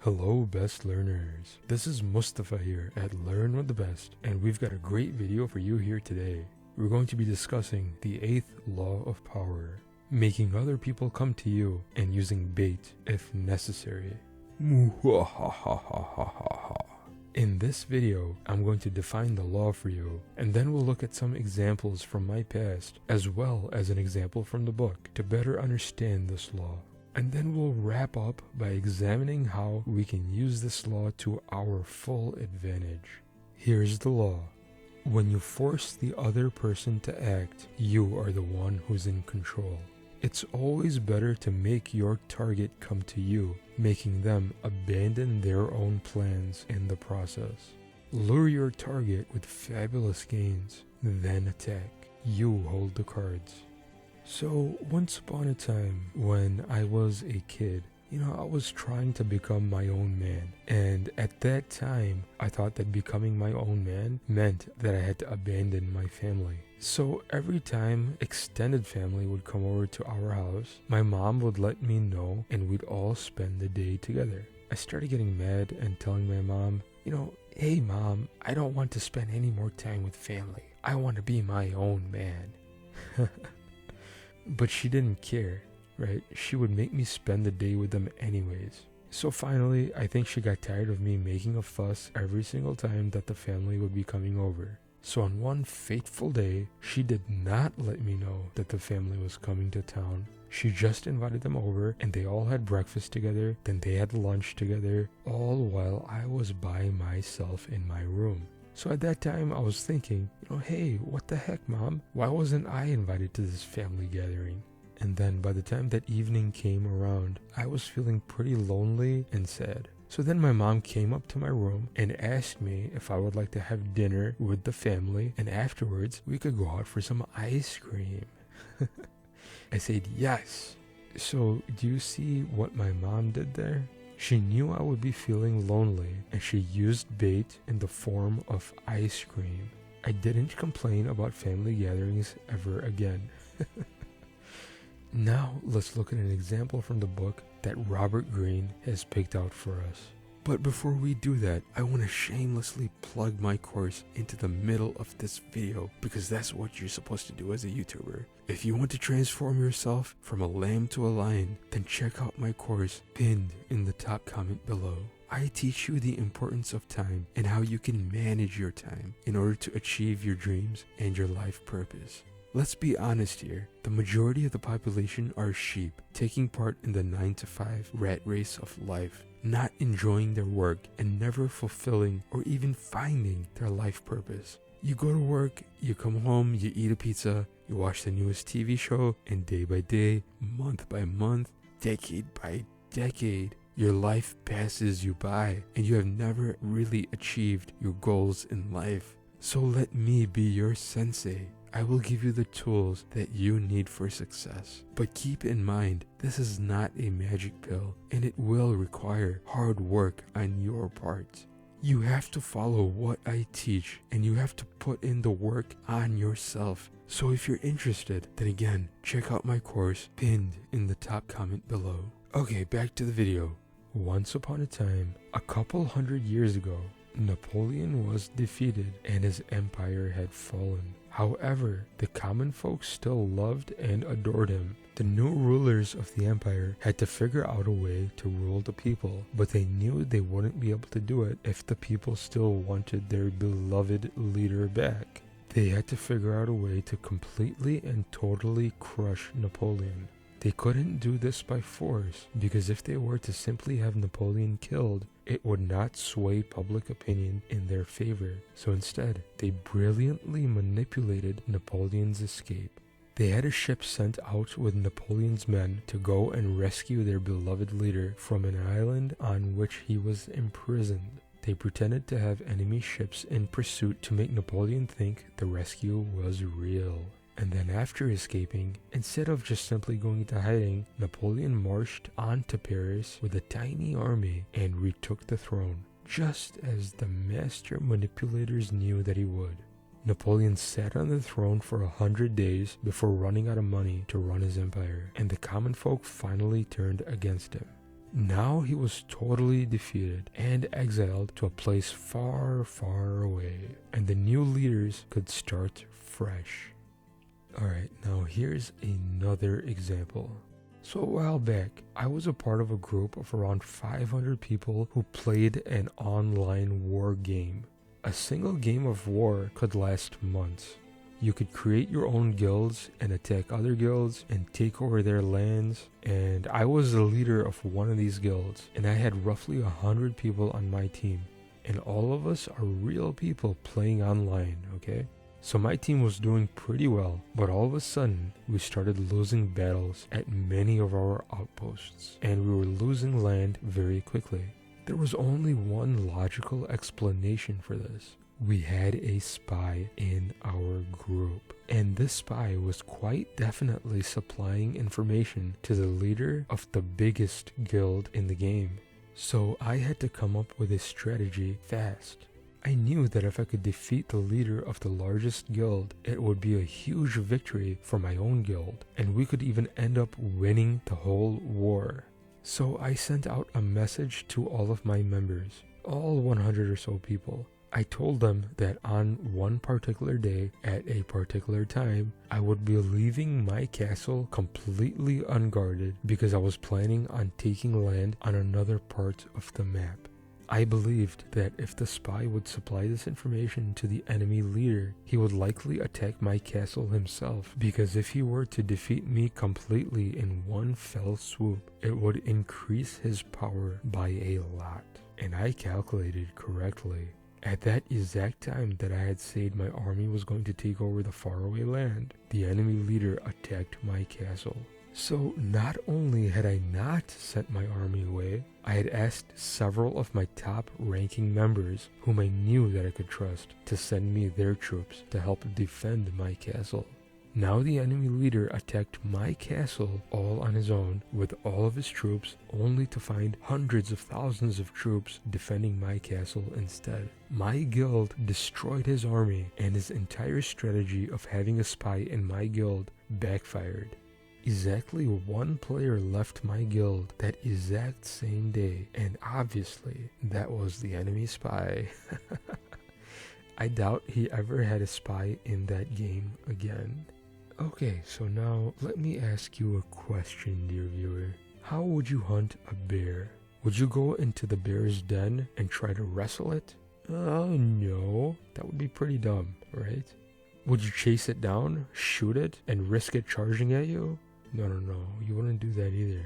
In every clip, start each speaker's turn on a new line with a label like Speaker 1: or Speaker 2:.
Speaker 1: Hello best learners, this is Mustafa here at Learn with the Best, and we've got a great video for you here today. We're going to be discussing the 8th law of power, making other people come to you and using bait if necessary. In this video, I'm going to define the law for you, and then we'll look at some examples from my past, as well as an example from the book, to better understand this law. And then we'll wrap up by examining how we can use this law to our full advantage. Here's the law. When you force the other person to act, you are the one who's in control. It's always better to make your target come to you, making them abandon their own plans in the process. Lure your target with fabulous gains, then attack. You hold the cards. So, once upon a time, when I was a kid, I was trying to become my own man. And at that time, I thought that becoming my own man meant that I had to abandon my family. So every time extended family would come over to our house, my mom would let me know and we'd all spend the day together. I started getting mad and telling my mom, hey mom, I don't want to spend any more time with family. I want to be my own man. But she didn't care, right? She would make me spend the day with them anyways. So finally, I think she got tired of me making a fuss every single time that the family would be coming over. So on one fateful day, she did not let me know that the family was coming to town. She just invited them over and they all had breakfast together, then they had lunch together, all while I was by myself in my room. So at that time, I was thinking, hey, what the heck, Mom? Why wasn't I invited to this family gathering? And then by the time that evening came around, I was feeling pretty lonely and sad. So then my mom came up to my room and asked me if I would like to have dinner with the family, and afterwards we could go out for some ice cream. I said yes. So do you see what my mom did there? She knew I would be feeling lonely, and she used bait in the form of ice cream. I didn't complain about family gatherings ever again. Now, let's look at an example from the book that Robert Greene has picked out for us. But before we do that, I want to shamelessly plug my course into the middle of this video, because that's what you're supposed to do as a YouTuber. If you want to transform yourself from a lamb to a lion, then check out my course pinned in the top comment below. I teach you the importance of time and how you can manage your time in order to achieve your dreams and your life purpose. Let's be honest here, the majority of the population are sheep, taking part in the 9-to-5 rat race of life, not enjoying their work and never fulfilling or even finding their life purpose. You go to work, you come home, you eat a pizza, you watch the newest TV show, and day by day, month by month, decade by decade, your life passes you by and you have never really achieved your goals in life. So let me be your sensei. I will give you the tools that you need for success. But keep in mind, this is not a magic pill, and it will require hard work on your part. You have to follow what I teach, and you have to put in the work on yourself. So if you're interested, then again, check out my course pinned in the top comment below. Okay, back to the video. Once upon a time, a couple hundred years ago, Napoleon was defeated and his empire had fallen. However, the common folk still loved and adored him. The new rulers of the empire had to figure out a way to rule the people, but they knew they wouldn't be able to do it if the people still wanted their beloved leader back. They had to figure out a way to completely and totally crush Napoleon. They couldn't do this by force, because if they were to simply have Napoleon killed, it would not sway public opinion in their favor. So instead, they brilliantly manipulated Napoleon's escape. They had a ship sent out with Napoleon's men to go and rescue their beloved leader from an island on which he was imprisoned. They pretended to have enemy ships in pursuit to make Napoleon think the rescue was real. And then after escaping, instead of just simply going into hiding, Napoleon marched on to Paris with a tiny army and retook the throne, just as the master manipulators knew that he would. Napoleon sat on the throne for 100 days before running out of money to run his empire, and the common folk finally turned against him. Now he was totally defeated and exiled to a place far, far away, and the new leaders could start fresh. Alright, now here's another example. So a while back, I was a part of a group of around 500 people who played an online war game. A single game of war could last months. You could create your own guilds and attack other guilds and take over their lands, and I was the leader of one of these guilds, and I had roughly 100 people on my team, and all of us are real people playing online, okay? So my team was doing pretty well, but all of a sudden we started losing battles at many of our outposts, and we were losing land very quickly. There was only one logical explanation for this. We had a spy in our group, and this spy was quite definitely supplying information to the leader of the biggest guild in the game. So I had to come up with a strategy fast. I knew that if I could defeat the leader of the largest guild, it would be a huge victory for my own guild, and we could even end up winning the whole war. So I sent out a message to all of my members, all 100 or so people. I told them that on one particular day, at a particular time, I would be leaving my castle completely unguarded because I was planning on taking land on another part of the map. I believed that if the spy would supply this information to the enemy leader, he would likely attack my castle himself, because if he were to defeat me completely in one fell swoop, it would increase his power by a lot. And I calculated correctly. At that exact time that I had said my army was going to take over the faraway land, the enemy leader attacked my castle. So not only had I not sent my army away, I had asked several of my top ranking members, whom I knew that I could trust, to send me their troops to help defend my castle. Now the enemy leader attacked my castle all on his own with all of his troops, only to find hundreds of thousands of troops defending my castle instead. My guild destroyed his army, and his entire strategy of having a spy in my guild backfired. Exactly one player left my guild that exact same day, and obviously that was the enemy spy. I doubt he ever had a spy in that game again. Okay, so now let me ask you a question, dear viewer. How would you hunt a bear? Would you go into the bear's den and try to wrestle it? No, that would be pretty dumb, right? Would you chase it down, shoot it, and risk it charging at you? No, you wouldn't do that either.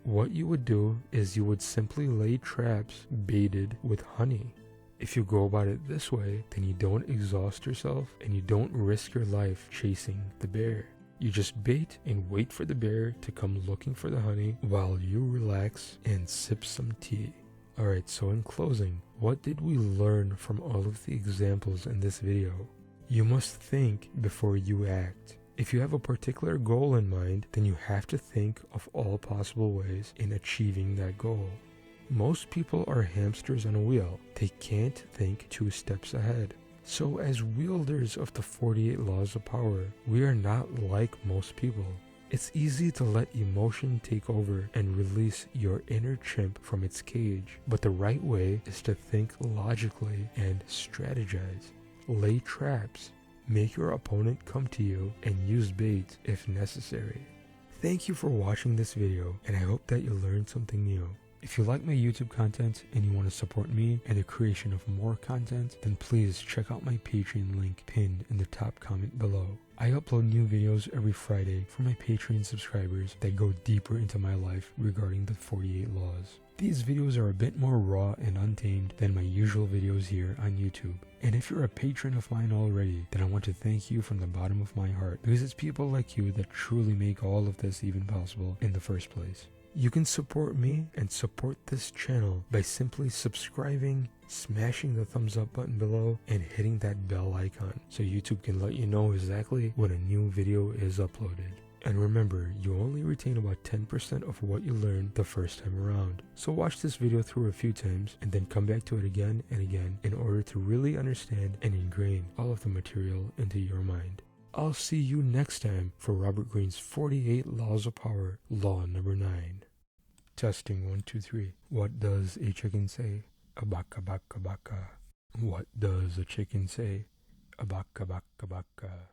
Speaker 1: What you would do is you would simply lay traps baited with honey. If you go about it this way, then you don't exhaust yourself and you don't risk your life chasing the bear. You just bait and wait for the bear to come looking for the honey while you relax and sip some tea. Alright, so in closing, what did we learn from all of the examples in this video? You must think before you act. If you have a particular goal in mind, then you have to think of all possible ways in achieving that goal. Most people are hamsters on a wheel. They can't think 2 steps ahead. So as wielders of the 48 laws of power, we are not like most people. It's easy to let emotion take over and release your inner chimp from its cage, but the right way is to think logically and strategize. Lay traps. Make your opponent come to you and use bait if necessary. Thank you for watching this video, and I hope that you learned something new. If you like my YouTube content and you want to support me and the creation of more content, then please check out my Patreon link pinned in the top comment below. I upload new videos every Friday for my Patreon subscribers that go deeper into my life regarding the 48 laws. These videos are a bit more raw and untamed than my usual videos here on YouTube. And if you're a patron of mine already, then I want to thank you from the bottom of my heart, because it's people like you that truly make all of this even possible in the first place. You can support me and support this channel by simply subscribing, smashing the thumbs up button below, and hitting that bell icon so YouTube can let you know exactly when a new video is uploaded. And remember, you only retain about 10% of what you learned the first time around. So watch this video through a few times and then come back to it again and again in order to really understand and ingrain all of the material into your mind. I'll see you next time for Robert Greene's 48 Laws of Power, Law number 9. Testing 1, 2, 3. What does a chicken say? A baka baka baka. What does a chicken say? A baka baka baka.